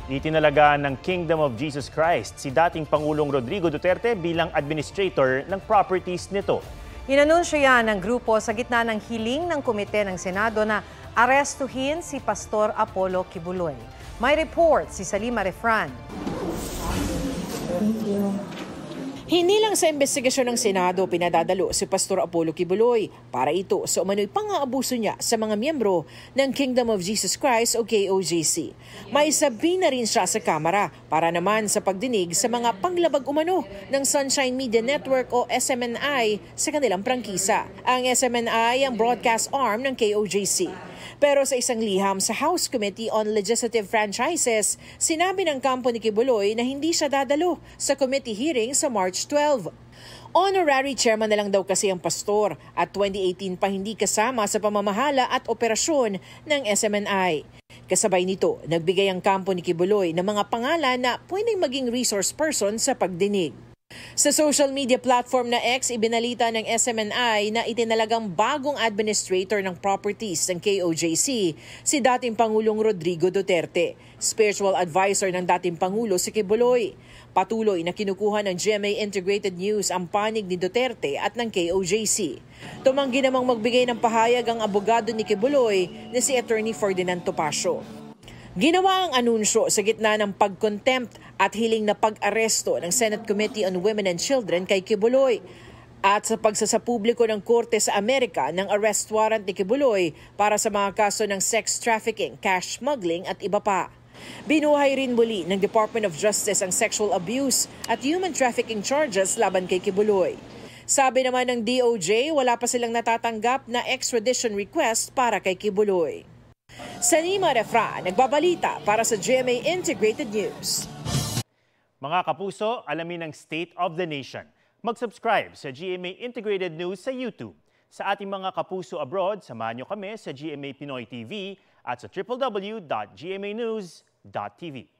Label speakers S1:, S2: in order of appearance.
S1: Itinalaga ng Kingdom of Jesus Christ si dating Pangulong Rodrigo Duterte bilang administrator ng properties nito.
S2: Inanunsyo yan ng grupo sa gitna ng hiling ng komite ng Senado na arestuhin si Pastor Apollo Kibuloy. May report si Salima Refran.
S3: Thank you.
S4: Hindi lang sa investigasyon ng Senado pinadadalo si Pastor Apollo Kibuloy para ito sa umano'y pang-aabuso niya sa mga miyembro ng Kingdom of Jesus Christ o KOJC. May sabi na rin siya sa Kamara para naman sa pagdinig sa mga panglabag umano ng Sunshine Media Network o SMNI sa kanilang prangkisa. Ang SMNI ang broadcast arm ng KOJC. Pero sa isang liham sa House Committee on Legislative Franchises, sinabi ng kampo ni Kibuloy na hindi siya dadalo sa committee hearing sa March 12. Honorary chairman na lang daw kasi ang pastor at 2018 pa hindi kasama sa pamamahala at operasyon ng SMNI. Kasabay nito, nagbigay ang kampo ni Kibuloy ng mga pangalan na pwedeng maging resource person sa pagdinig. Sa social media platform na X, ibinalita ng SMNI na itinalagang bagong administrator ng properties ng KOJC si dating Pangulong Rodrigo Duterte. Spiritual advisor ng dating Pangulo si Kibuloy. Patuloy na kinukuha ng GMA Integrated News ang panig ni Duterte at ng KOJC. Tumanggi namang magbigay ng pahayag ang abogado ni Kibuloy na si Attorney Ferdinand Topacio. Ginawa ang anunsyo sa gitna ng pag-contempt at hiling na pag-aresto ng Senate Committee on Women and Children kay Kibuloy at sa pagsasapubliko ng Korte sa Amerika ng arrest warrant ni Kibuloy para sa mga kaso ng sex trafficking, cash smuggling at iba pa. Binuhay rin muli ng Department of Justice ang sexual abuse at human trafficking charges laban kay Kibuloy. Sabi naman ng DOJ, wala pa silang natatanggap na extradition request para kay Kibuloy. Salima Refran, nagbabalita para sa GMA Integrated News.
S1: Mga kapuso, alamin ang State of the Nation. Mag-subscribe sa GMA Integrated News sa YouTube. Sa ating mga kapuso abroad, samahan niyo kami sa GMA Pinoy TV at sa www.gmanews.tv.